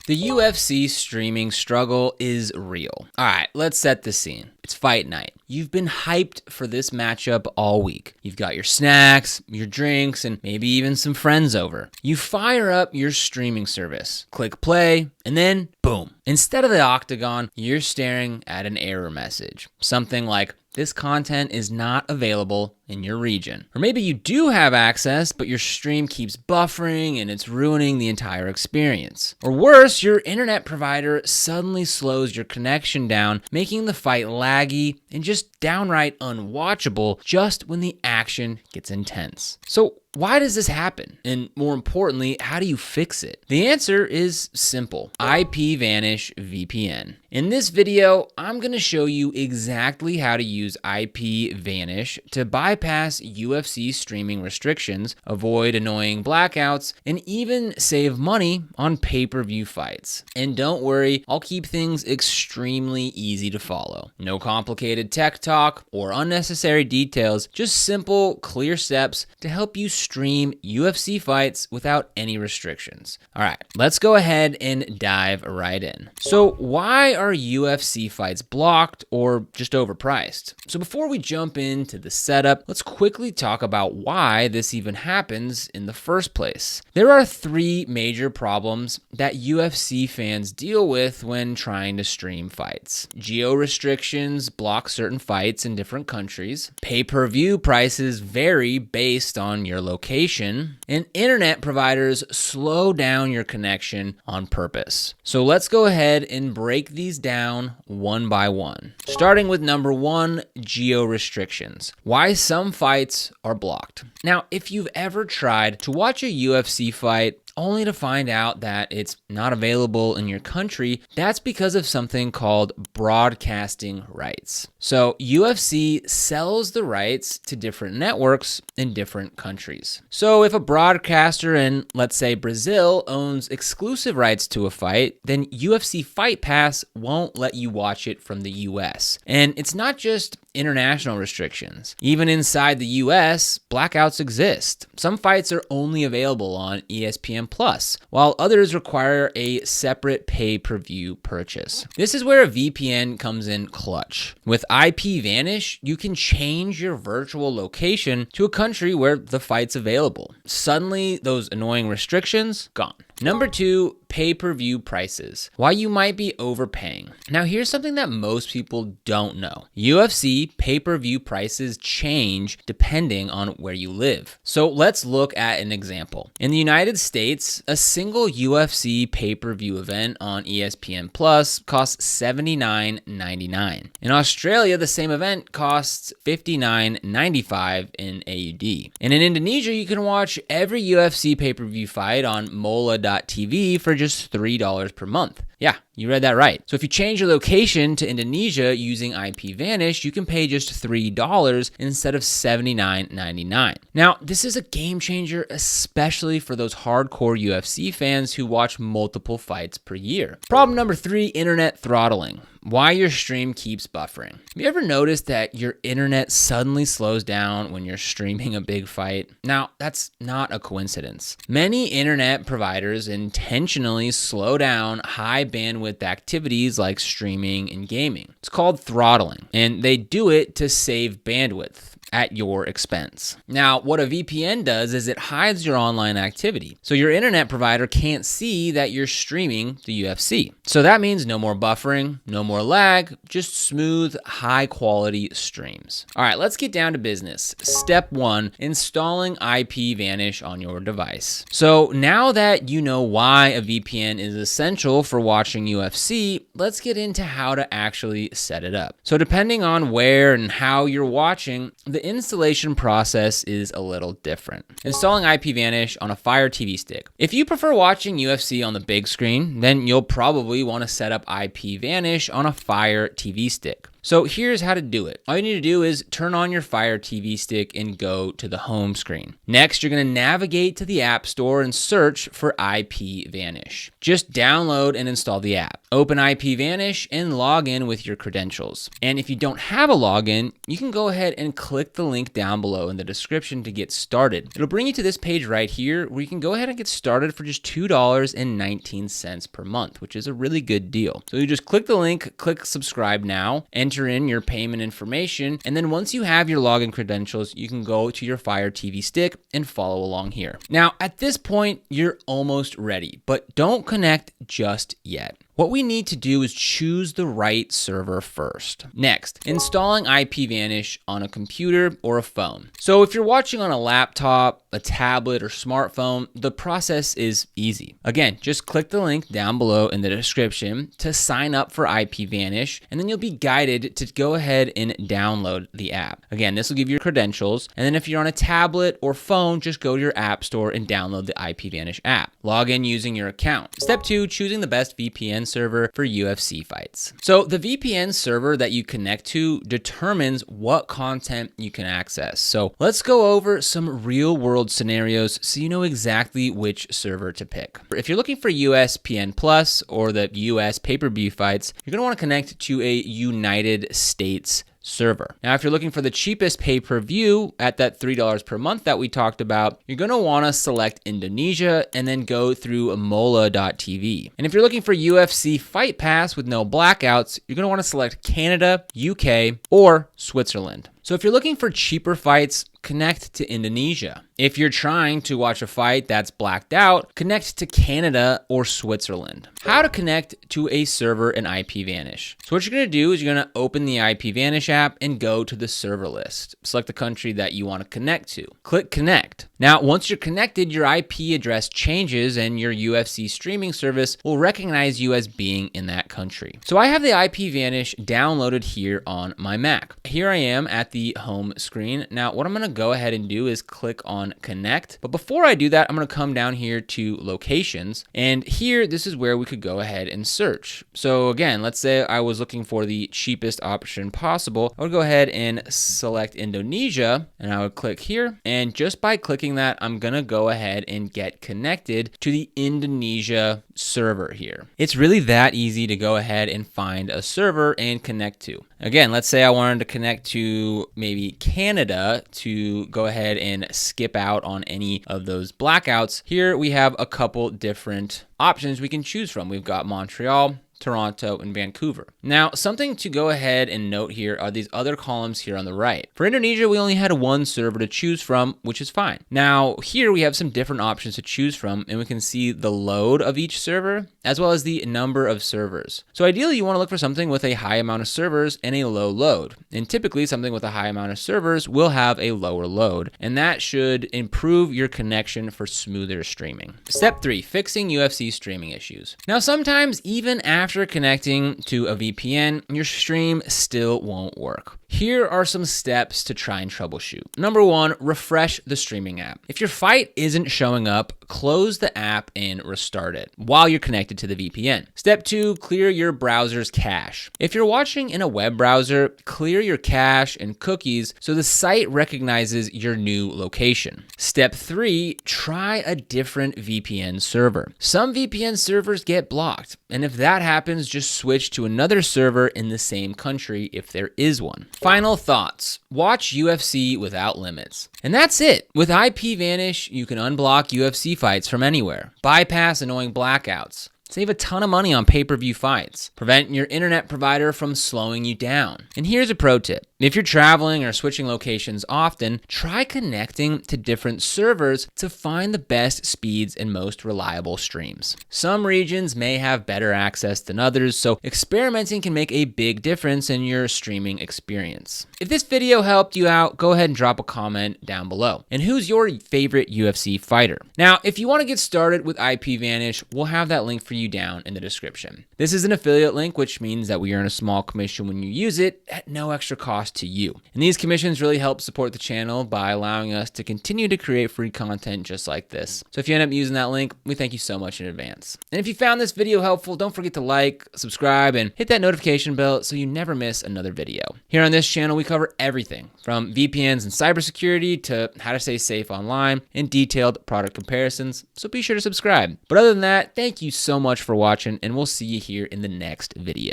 The UFC streaming struggle is real. All right, let's set the scene. It's fight night. You've been hyped for this matchup all week. You've got your snacks, your drinks, and maybe even some friends over. You fire up your streaming service, click play, and then boom. Instead of the octagon, you're staring at an error message. Something like, this content is not available in your region. Or maybe you do have access, but your stream keeps buffering and it's ruining the entire experience. Or worse, your internet provider suddenly slows your connection down, making the fight laggy and just downright unwatchable just when the action gets intense. So why does this happen? And more importantly, how do you fix it? The answer is simple: IPVanish VPN. In this video, I'm going to show you exactly how to use IPVanish to bypass UFC streaming restrictions, avoid annoying blackouts, and even save money on pay-per-view fights. And don't worry, I'll keep things extremely easy to follow. No complicated tech talk or unnecessary details, just simple, clear steps to help you stream UFC fights without any restrictions. All right, let's go ahead and dive right in. So why are UFC fights blocked or just overpriced? So before we jump into the setup, let's quickly talk about why this even happens in the first place. There are three major problems that UFC fans deal with when trying to stream fights. Geo-restrictions block certain fights in different countries. Pay-per-view prices vary based on your location. And internet providers slow down your connection on purpose. So let's go ahead and break these down one by one. Starting with number one, geo-restrictions. Why some fights are blocked. Now, if you've ever tried to watch a UFC fight only to find out that it's not available in your country, that's because of something called broadcasting rights. So UFC sells the rights to different networks in different countries. So if a broadcaster in, let's say, Brazil owns exclusive rights to a fight, then UFC Fight Pass won't let you watch it from the US. And it's not just international restrictions. Even inside the US, blackouts exist. Some fights are only available on ESPN Plus, while others require a separate pay-per-view purchase. This is where a VPN comes in clutch. With IPVanish, you can change your virtual location to a country where the fight's available. Suddenly, those annoying restrictions, gone. Number two, pay-per-view prices. Why you might be overpaying. Now here's something that most people don't know. UFC pay-per-view prices change depending on where you live. So let's look at an example. In the United States, a single UFC pay-per-view event on ESPN Plus costs $79.99. In Australia, the same event costs $59.95 in AUD. And in Indonesia, you can watch every UFC pay-per-view fight on mola.tv for just $3 per month. Yeah, you read that right. So if you change your location to Indonesia using IPVanish, you can pay just $3 instead of $79.99. Now, this is a game changer, especially for those hardcore UFC fans who watch multiple fights per year. Problem number three, internet throttling. Why your stream keeps buffering. Have you ever noticed that your internet suddenly slows down when you're streaming a big fight? Now, that's not a coincidence. Many internet providers intentionally slow down high bandwidth activities like streaming and gaming. It's called throttling, and they do it to save bandwidth at your expense. Now, what a VPN does is it hides your online activity. So your internet provider can't see that you're streaming the UFC. So that means no more buffering, no more lag, just smooth, high quality streams. All right, let's get down to business. Step one, installing IPVanish on your device. So now that you know why a VPN is essential for watching UFC, let's get into how to actually set it up. So depending on where and how you're watching, the installation process is a little different. Installing IPVanish on a Fire TV stick. If you prefer watching UFC on the big screen, then you'll probably want to set up IPVanish on a Fire TV stick. So here's how to do it. All you need to do is turn on your Fire TV stick and go to the home screen. Next, you're going to navigate to the App Store and search for IPVanish. Just download and install the app. Open IPVanish and log in with your credentials. And if you don't have a login, you can go ahead and click the link down below in the description to get started. It'll bring you to this page right here where you can go ahead and get started for just $2.19 per month, which is a really good deal. So you just click the link, click subscribe now, enter in your payment information, and then once you have your login credentials, you can go to your Fire TV stick and follow along here. Now, at this point, you're almost ready, but don't connect just yet. What we need to do is choose the right server first. Next, installing IPVanish on a computer or a phone. So if you're watching on a laptop, a tablet, or smartphone, the process is easy. Again, just click the link down below in the description to sign up for IPVanish, and then you'll be guided to go ahead and download the app. Again, this will give you your credentials, and then if you're on a tablet or phone, just go to your app store and download the IPVanish app. Log in using your account. Step 2, choosing the best VPN server for UFC fights. So the VPN server that you connect to determines what content you can access. So let's go over some real world scenarios so you know exactly which server to pick. If you're looking for USPN Plus or the US pay-per-view fights, you're going to want to connect to a United States server. Now, if you're looking for the cheapest pay-per-view at that $3 per month that we talked about, you're going to want to select Indonesia and then go through mola.tv. And if you're looking for UFC Fight Pass with no blackouts, you're going to want to select Canada, UK, or Switzerland. So if you're looking for cheaper fights, connect to Indonesia. If you're trying to watch a fight that's blacked out, connect to Canada or Switzerland. How to connect to a server in IPVanish. So what you're going to do is you're going to open the IPVanish app and go to the server list. Select the country that you want to connect to. Click connect. Now, once you're connected, your IP address changes and your UFC streaming service will recognize you as being in that country. So I have the IPVanish downloaded here on my Mac. Here I am at the home screen. Now, what I'm going to go ahead and do is click on connect. But before I do that, I'm going to come down here to locations. And here, this is where we could go ahead and search. So again, let's say I was looking for the cheapest option possible. I would go ahead and select Indonesia and I would click here. And just by clicking that, I'm going to go ahead and get connected to the Indonesia server here. It's really that easy to go ahead and find a server and connect to. Again, let's say I wanted to connect to maybe Canada to go ahead and skip out on any of those blackouts. Here we have a couple different options we can choose from. We've got Montreal, Toronto, and Vancouver. Now, something to go ahead and note here are these other columns here on the right. For Indonesia, we only had one server to choose from, which is fine. Now, here we have some different options to choose from, and we can see the load of each server, as well as the number of servers. So ideally, you want to look for something with a high amount of servers and a low load. And typically, something with a high amount of servers will have a lower load, and that should improve your connection for smoother streaming. Step 3, fixing UFC streaming issues. Now, sometimes even after connecting to a VPN, your stream still won't work. Here are some steps to try and troubleshoot. Number 1, refresh the streaming app. If your fight isn't showing up, close the app and restart it while you're connected to the VPN. Step 2, clear your browser's cache. If you're watching in a web browser, clear your cache and cookies so the site recognizes your new location. Step 3, try a different VPN server. Some VPN servers get blocked, and if that happens, just switch to another server in the same country if there is one. Final thoughts. Watch UFC without limits. And that's it. With IPVanish, you can unblock UFC fights from anywhere, bypass annoying blackouts, save a ton of money on pay-per-view fights, prevent your internet provider from slowing you down. And here's a pro tip. If you're traveling or switching locations often, try connecting to different servers to find the best speeds and most reliable streams. Some regions may have better access than others, so experimenting can make a big difference in your streaming experience. If this video helped you out, go ahead and drop a comment down below. And who's your favorite UFC fighter? Now, if you want to get started with IPVanish, we'll have that link for you down in the description. This is an affiliate link, which means that we earn a small commission when you use it at no extra cost to you. And these commissions really help support the channel by allowing us to continue to create free content just like this. So if you end up using that link, we thank you so much in advance. And if you found this video helpful, don't forget to like, subscribe, and hit that notification bell so you never miss another video. Here on this channel, we cover everything from VPNs and cybersecurity to how to stay safe online and detailed product comparisons, so be sure to subscribe. But other than that, thank you so much for watching, and we'll see you here in the next video.